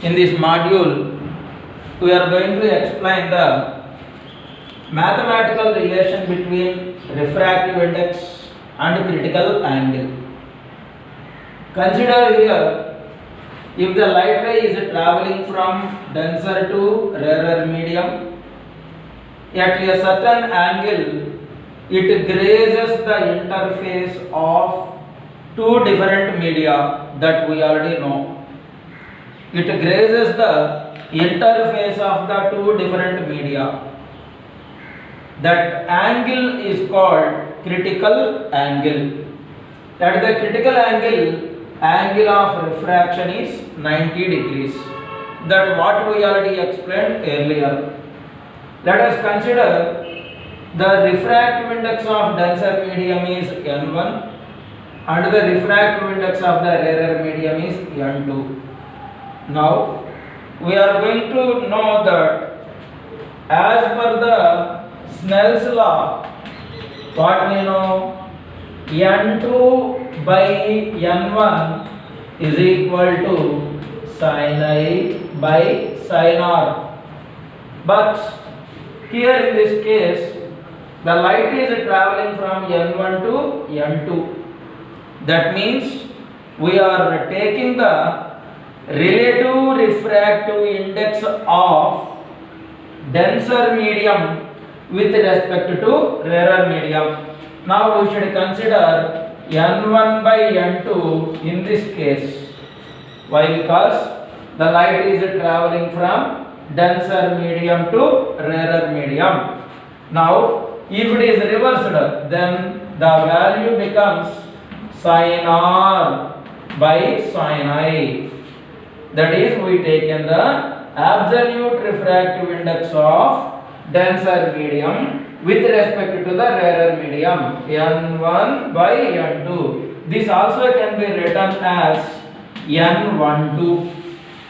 In this module, we are going to explain the mathematical relation between refractive index and critical angle. Consider here, if the light ray is traveling from denser to rarer medium, at a certain angle, it grazes the interface of two different media that we already know. It grazes the interface of the two different media. That angle is called critical angle. At the critical angle of refraction is 90 degrees. That what we already explained earlier. Let us consider the refractive index of denser medium is N1 and the refractive index of the rarer medium is N2. Now we are going to know that as per the Snell's law, what we know, N2 by N1 is equal to sin I by sin R. But here in this case, the light is traveling from N1 to N2. That means we are taking the relative refractive index of denser medium with respect to rarer medium. Now we should consider N1 by N2 in this case. Why? Because the light is traveling from denser medium to rarer medium. Now if it is reversed, then the value becomes sin R by sin I. That is, we taken the absolute refractive index of denser medium with respect to the rarer medium, N1 by N2. This also can be written as N12.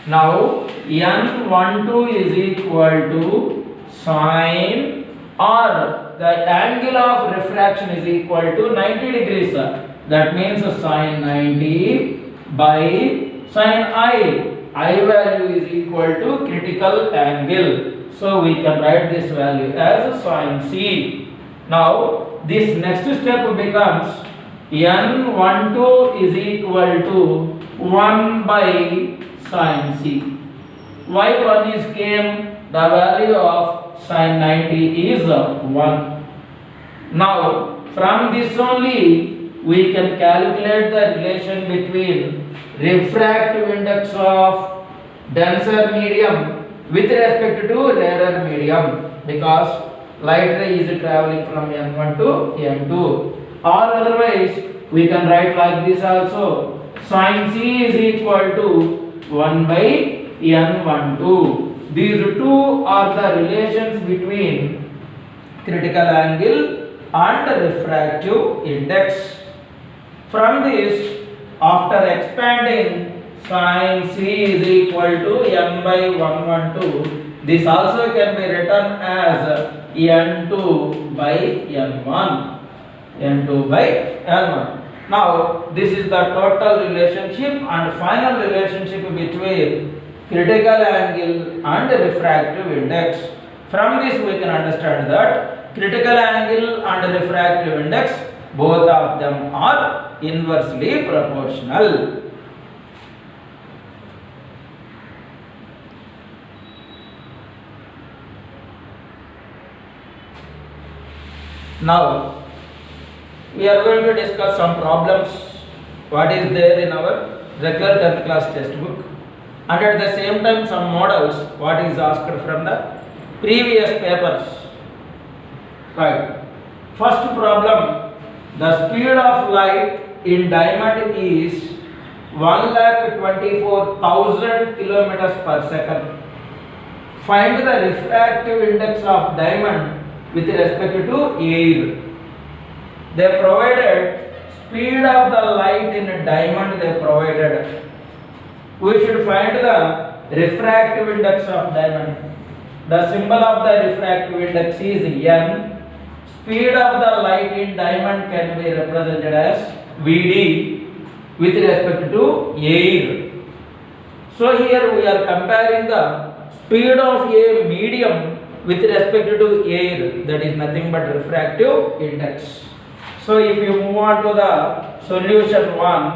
Now N12 is equal to sin R. The angle of refraction is equal to 90 degrees. That means sin 90 by sin I. I value is equal to critical angle. So we can write this value as sin C. Now this next step becomes N12 is equal to 1 by sin C. Why 1 is came? The value of sin 90 is 1. Now from this only we can calculate the relation between refractive index of denser medium with respect to rarer medium, because light ray is traveling from N1 to N2. Or otherwise we can write like this also, sin C is equal to 1 by N12. These two are the relations between critical angle and refractive index. From this, after expanding sin C is equal to n by 112, this also can be written as n2 by n1. n2 by n1. Now, this is the total relationship and final relationship between critical angle and refractive index. From this we can understand that critical angle and refractive index, both of them are inversely proportional. Now we are going to discuss some problems what is there in our regular 10th class textbook, and at the same time some models what is asked from the previous papers. Right. First problem, the speed of light in diamond is 1,24,000 kilometers per second. Find the refractive index of diamond with respect to air. They provided speed of the light in a diamond, they provided. We should find the refractive index of diamond. The symbol of the refractive index is N. Speed of the light in diamond can be represented as Vd with respect to air. So here we are comparing the speed of a medium with respect to air, that is nothing but refractive index. So if you move on to the solution 1,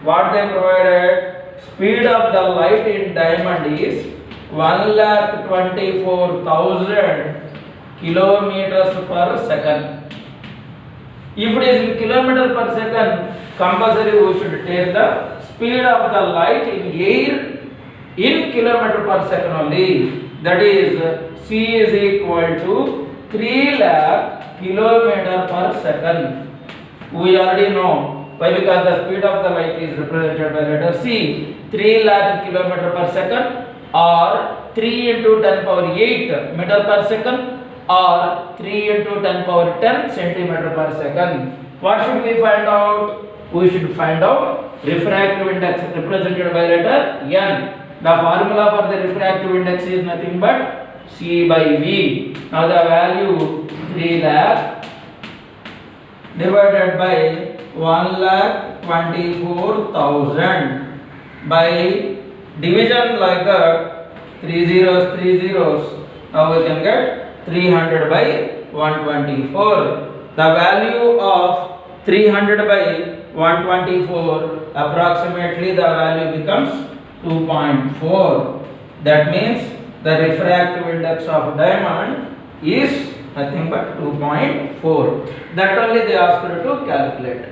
what they provided, speed of the light in diamond is 1,24,000 kilometers per second. If it is in kilometer per second, compulsory we should take the speed of the light in air in kilometer per second only. That is C is equal to 3 lakh kilometer per second. We already know. Why? Because the speed of the light is represented by letter C, 3 lakh kilometer per second, or 3 into 10 power 8 meter per second, or 3 into 10 power 10 centimeter per second. What should we find out? We should find out refractive index represented by letter N. The formula for the refractive index is nothing but C by V. Now the value 3 lakh divided by 1,24,000 by division like that, 3 zeros. Now we can get 300 by 124. The value of 300 by 124, approximately the value becomes 2.4. That means the refractive index of diamond is nothing but 2.4. That only they asked you to calculate.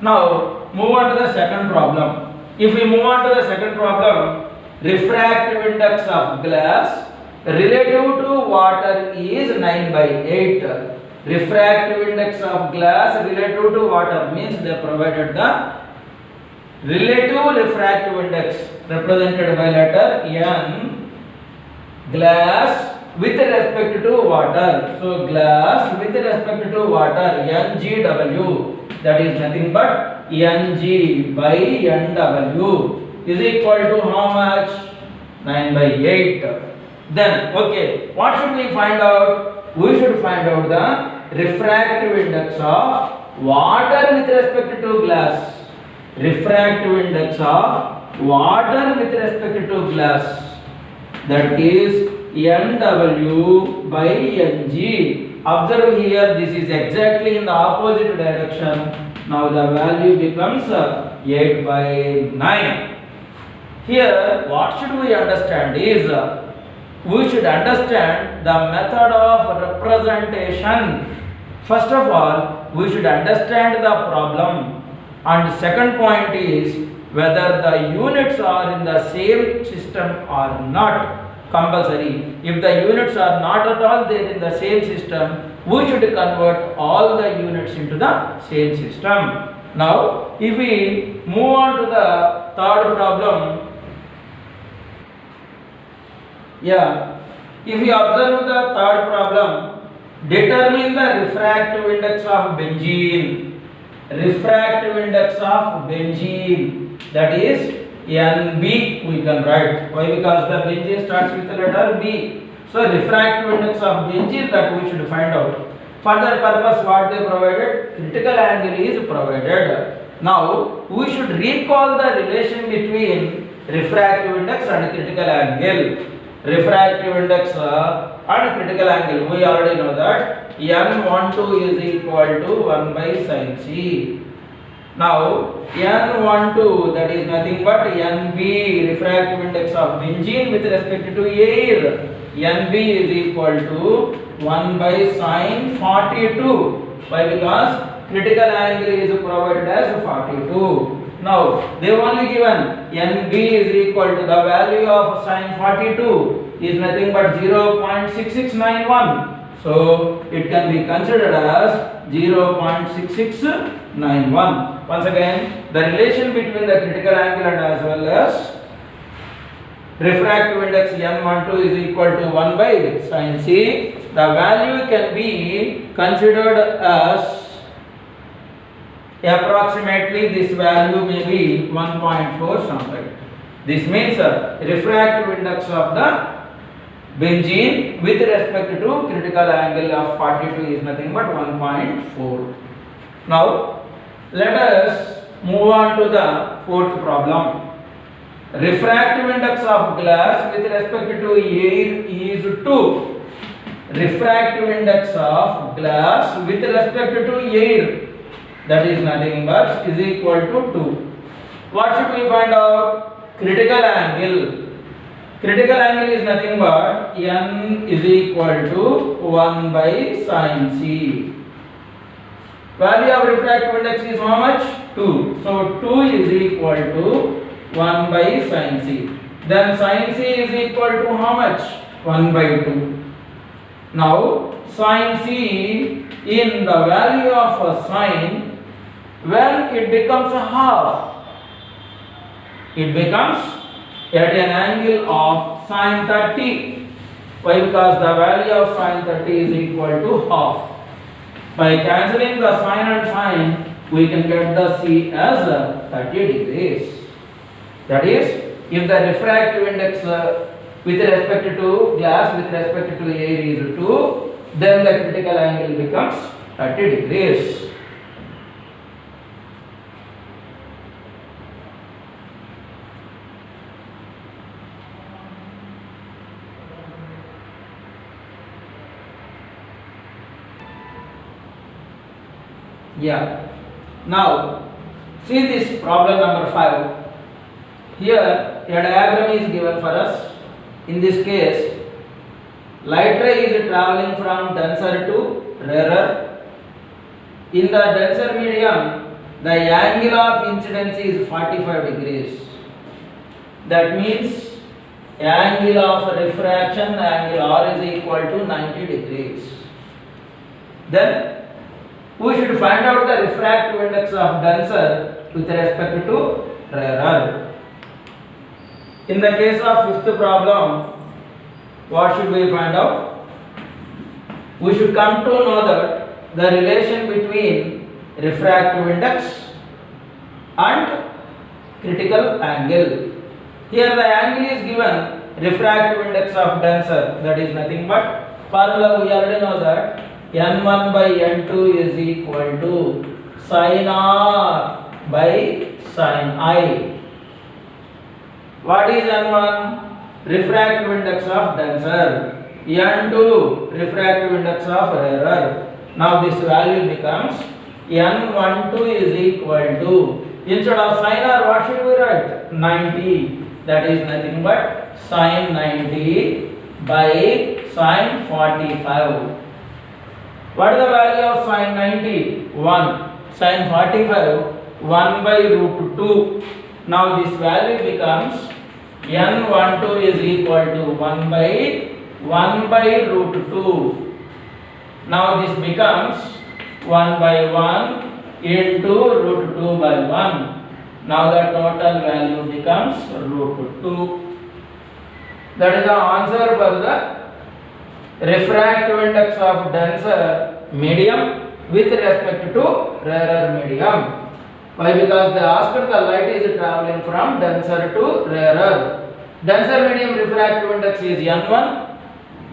Now move on to the second problem. If we move on to the second problem, refractive index of glass relative to water is 9 by 8. Refractive index of glass relative to water means they provided the relative refractive index represented by letter N. Glass with respect to water. So glass with respect to water, NGW, that is nothing but Ng by Nw is equal to how much? 9 by 8. Then okay, what should we find out? We should find out the refractive index of water with respect to glass. Refractive index of water with respect to glass, that is Nw by Ng. Observe here, this is exactly in the opposite direction. Now the value becomes 8 by 9. Here what should we understand is, we should understand the method of representation. First of all, we should understand the problem, and second point is whether the units are in the same system or not. Compulsory. If the units are not at all there in the same system, we should convert all the units into the same system. Now, if we move on to the third problem, if we observe the third problem, determine the refractive index of benzene. Refractive index of benzene, that is Nb we can write. Why? Because the benzene starts with the letter B. So refractive index of benzene, that we should find out. For that purpose, what they provided? Critical angle is provided. Now we should recall the relation between refractive index and critical angle. Refractive index and critical angle, we already know that N12 is equal to 1 by sin C. Now N12, that is nothing but Nb, refractive index of benzene with respect to air. Nb is equal to 1 by sin 42. Why? Because critical angle is provided as 42. Now they only given Nb is equal to the value of sin 42 is nothing but 0.6691. So it can be considered as 0.6691. Once again, the relation between the critical angle and as well as refractive index N12 is equal to 1 by sin C. The value can be considered as approximately, this value may be 1.4 somewhere. This means refractive index of the benzene with respect to critical angle of 42 is nothing but 1.4. Now let us move on to the fourth problem. refractive index of glass with respect to air is 2. Refractive index of glass with respect to air, that is nothing but is equal to 2. What should we find out? Critical angle. Critical angle is nothing but n is equal to 1 by sin c. Value of refractive index is how much? 2. So 2 is equal to 1 by sin c. Then sin c is equal to how much? 1 by 2. Now sin c in the value of a sine, when it becomes a half, it becomes at an angle of sine 30. Why? Because the value of sine 30 is equal to half. By cancelling the sine and sine, we can get the c as 30 degrees. That is, if the refractive index with respect to glass with respect to air is 2, then the critical angle becomes 30 degrees. Yeah. Now, see this problem number 5. Here, a diagram is given for us. In this case, light ray is traveling from denser to rarer. In the denser medium, the angle of incidence is 45 degrees. That means angle of refraction, angle R is equal to 90 degrees. Then we should find out the refractive index of denser with respect to rarer. In the case of fifth problem, what should we find out? We should come to know that the relation between refractive index and critical angle. Here the angle is given refractive index of denser, that is nothing but formula we already know that n1 by n2 is equal to sin r by sin I. What is n1? Refractive index of denser. n2 refractive index of rarer. Now this value becomes n12 is equal to, instead of sin r, what should we write? 90. That is nothing but sin 90 by sin 45. What is the value of sin 90? 1. Sin 45, 1 by root 2. Now this value becomes n12 is equal to 1 by root 2. Now this becomes 1 by 1 into root 2 by 1. Now the total value becomes root 2. That is the answer for the refractive index of denser medium with respect to rarer medium. Why? Because they asked the light is traveling from denser to rarer. Denser medium refractive index is n1,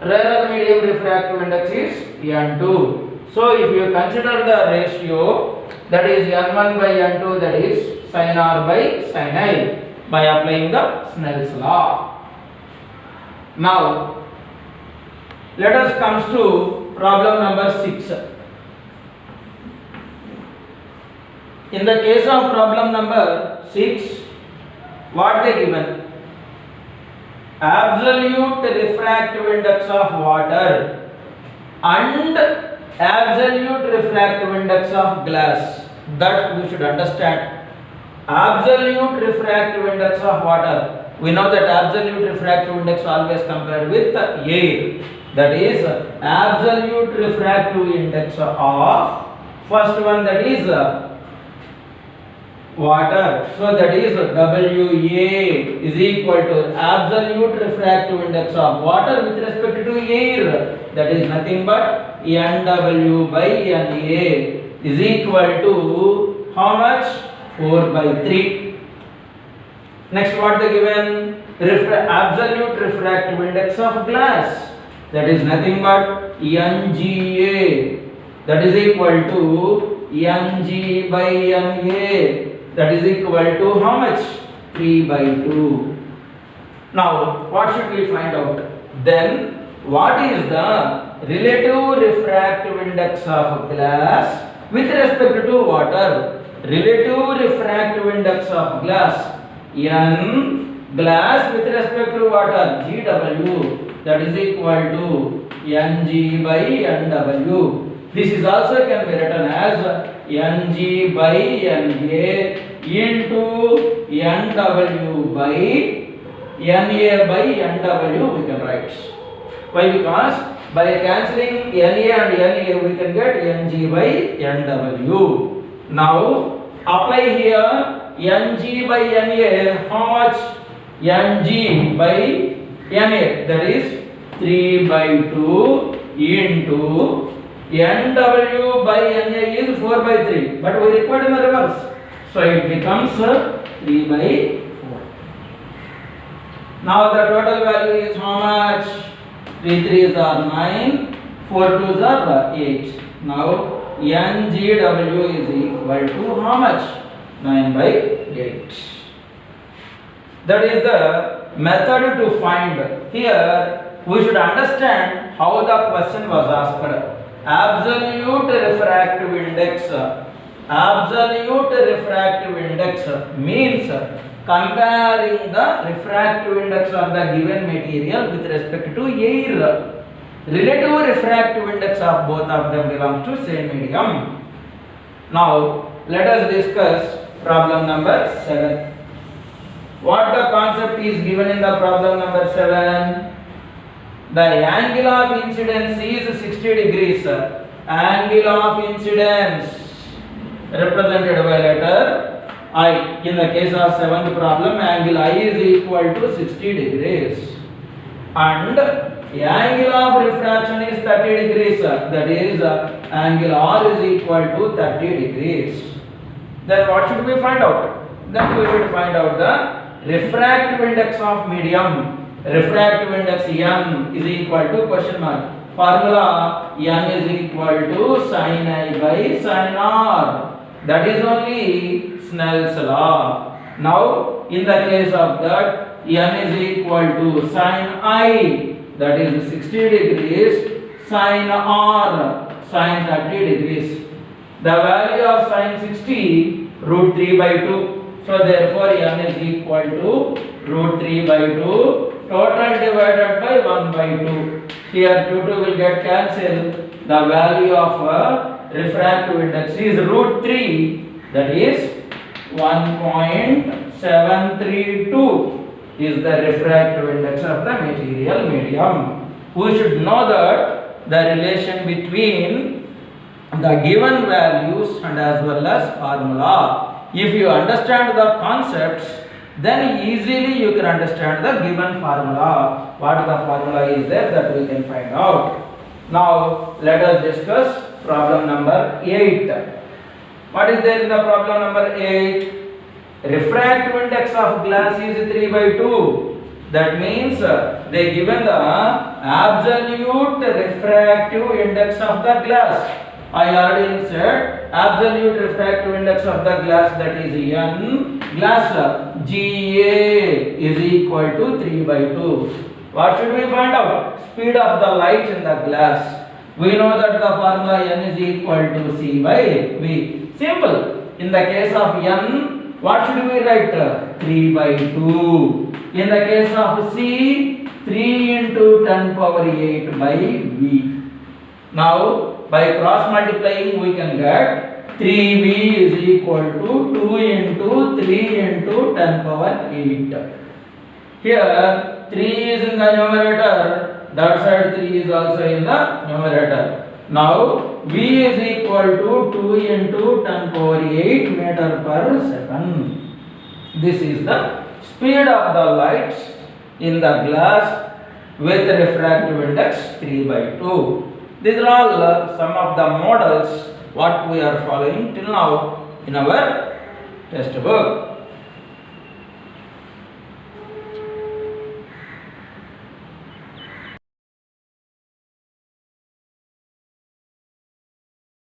rarer medium refractive index is n2. So if you consider the ratio, that is n1 by n2, that is sin r by sin I, by applying the Snell's law. Now let us come to problem number 6. In the case of problem number 6, what they given? Absolute refractive index of water and absolute refractive index of glass. That we should understand. Absolute refractive index of water. We know that absolute refractive index always compared with air. That is absolute refractive index of first one, that is water. So that is WA is equal to absolute refractive index of water with respect to air. That is nothing but NW by NA is equal to how much? 4 by 3. Next, what they given? Absolute refractive index of glass. That is nothing but NGA. That is equal to NG by NA. That is equal to how much? 3 by 2. Now, what should we find out? Then, what is the relative refractive index of glass with respect to water? Relative refractive index of glass, N, glass with respect to water, GW, that is equal to Ng by Nw. This is also can be written as Ng by Na into Nw by Na by Nw we can write. Why? Because by cancelling Na and Na we can get Ng by Nw. Now apply here Ng by Na, how much? Ng by Na, that is 3 by 2 into Nw by Na is 4 by 3, but we require in the reverse, so it becomes 3 by 4. Now the total value is how much? 3 3s are 9, 4 2s are 8. Now Ngw is equal to how much? 9 by 8. That is the method to find. Here we should understand how the question was asked. Absolute refractive index. Absolute refractive index means comparing the refractive index of the given material with respect to air. Relative refractive index of both of them belongs to same medium. Now let us discuss problem number 7. What the concept is given in the problem number 7? The angle of incidence is 60 degrees. Angle of incidence represented by letter I. In the case of 7th problem, angle I is equal to 60 degrees. And angle of refraction is 30 degrees. That is, angle R is equal to 30 degrees. Then what should we find out? Then we should find out the refractive index of medium. Refractive index N is equal to question mark. Formula N is equal to sin I by sin R. That is only Snell's law. Now, in the case of that, N is equal to sin I, that is 60 degrees, sin R, sin 30 degrees. The value of sin 60, root 3 by 2. So, therefore, N is equal to root 3 by 2. Total divided by 1 by 2. Here 2 will get cancelled. The value of refractive index is root 3, that is 1.732 is the refractive index of the material medium. We should know that the relation between the given values and as well as formula. If you understand the concepts, then easily you can understand the given formula. What the formula is there, that we can find out. Now let us discuss problem number 8. What is there in the problem number 8? Refractive index of glass is 3 by 2. That means they given the absolute refractive index of the glass. I already said absolute refractive index of the glass, that is N. Glass GA is equal to 3 by 2. What should we find out? Speed of the light in the glass. We know that the formula N is equal to C by V. Simple. In the case of N, what should we write? 3 by 2. In the case of C, 3 into 10 power 8 by V. Now, by cross multiplying, we can get 3V is equal to 2 into 3 into 10 power 8. Here, 3 is in the numerator. That side 3 is also in the numerator. Now, V is equal to 2 into 10 power 8 meter per second. This is the speed of the light in the glass with refractive index 3 by 2. These are all some of the models what we are following till now in our textbook.